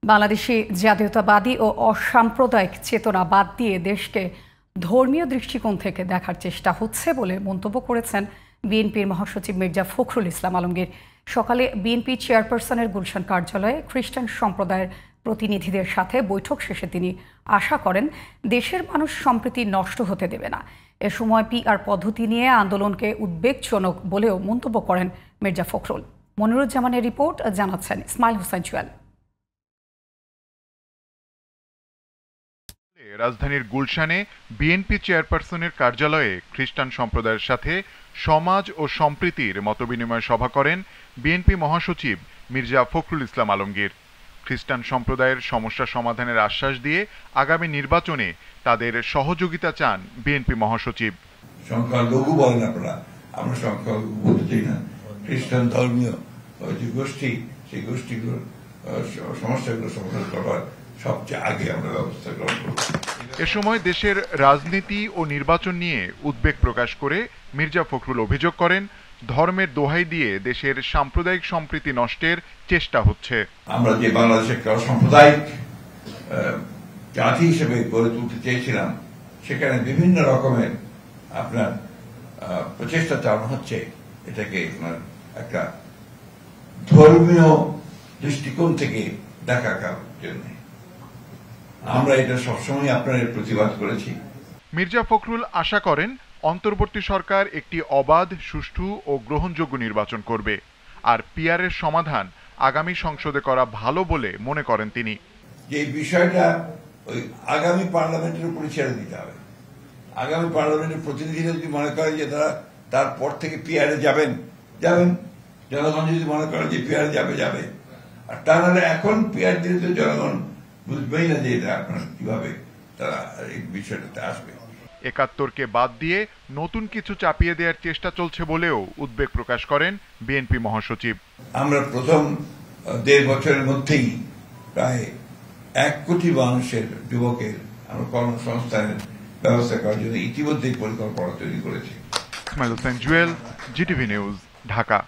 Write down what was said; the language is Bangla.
বাংলাদেশি জাতীয়তাবাদী ও অসাম্প্রদায়িক চেতনা বাদ দিয়ে দেশকে ধর্মীয় দৃষ্টিকোণ থেকে দেখার চেষ্টা হচ্ছে বলে মন্তব্য করেছেন বিএনপির মহাসচিব মির্জা ফখরুল ইসলাম আলমগীর। সকালে বিএনপি চেয়ারপারসনের গুলশান কার্যালয়ে খ্রিস্টান সম্প্রদায়ের প্রতিনিধিদের সাথে বৈঠক শেষে তিনি আশা করেন দেশের মানুষ সম্প্রীতি নষ্ট হতে দেবে না। এ সময় পিআর পদ্ধতি নিয়ে আন্দোলনকে উদ্বেগজনক বলেও মন্তব্য করেন মির্জা ফখরুল। মনিরুজ্জামানের রিপোর্ট, জানাচ্ছেন ইসমাইল হোসেন চুয়াল। রাজধানীর গুলশানে বিএনপি চেয়ারপারসনের কার্যালয়ে খ্রিস্টান সম্প্রদায়ের সাথে সমাজ ও সম্প্রীতির মতবিনিময় সভা করেন বিএনপি মহাসচিব মির্জা ফখরুল ইসলাম আলমগীর। খ্রিস্টান সম্প্রদায়ের সমস্যা সমাধানের আশ্বাস দিয়ে আগামী নির্বাচনে তাদের সহযোগিতা চান বিএনপি মহাসচিব। সংখ্যালঘু বলেন আপনারা, আমরা সংখ্যালঘু বলতে চাই না। খ্রিস্টান ধর্মীয় যে গোষ্ঠী, সেই গোষ্ঠীগুলোর সমস্যাগুলো সমাধান করবার সবচেয়ে আগে আমরা ব্যবস্থা গ্রহণ করব। এ সময় দেশের রাজনীতি ও নির্বাচন নিয়ে উদ্বেগ প্রকাশ করে মির্জা ফখরুল অভিযোগ করেন, ধর্মের দোহাই দিয়ে দেশের সাম্প্রদায়িক সম্প্রীতি নষ্টের চেষ্টা হচ্ছে। আমরা যে বাংলাদেশের সাম্প্রদায়িক জাতি হিসেবে গড়ে তুলতে চেয়েছিলাম, সেখানে বিভিন্ন রকমের আপনার প্রচেষ্টা চালানো হচ্ছে এটাকে একটা ধর্মীয় দৃষ্টিকোণ থেকে দেখার জন্য। আমরা এটা সবসময় আপনার প্রতিবাদ করেছি। মির্জা ফখরুল আশা করেন অন্তর্বর্তী সরকার একটি অবাধ, সুষ্ঠু ও গ্রহণযোগ্য নির্বাচন করবে, আর পিআরের সমাধান আগামী সংসদে করা ভালো বলে মনে করেন তিনি। যে বিষয়টা ওই আগামী পার্লামেন্টের উপরে ছেড়ে দিতে হবে। আগামী পার্লামেন্টের প্রতিনিধিরা যদি মনে করে যে তারা তারপর থেকে পিআরে যাবেন, জনগণ যদি মনে করে যে পিআরে যাবে, আর তা নাহলে এখন পিআর দিলে তো জনগণ বুঝবেই না যে এটা আপনার কিভাবে তারা এই বিষয়টাতে আসবে। ৭১কে বাদ দিয়ে নতুন কিছু চাপিয়ে দেওয়ার চেষ্টা চলছে বলেও উদ্বেগ প্রকাশ করেন বিএনপি মহাসচিব। আমরা প্রথম ১.৫ বছরের মধ্যেই প্রায় ১ কোটি মানুষের যুবকের আমরা কর্মসংস্থানের ব্যবস্থা করার জন্য ইতিমধ্যেই পরিকল্পনা তৈরি করেছি। Ismail Hossain Jewel, GTV news, Dhaka.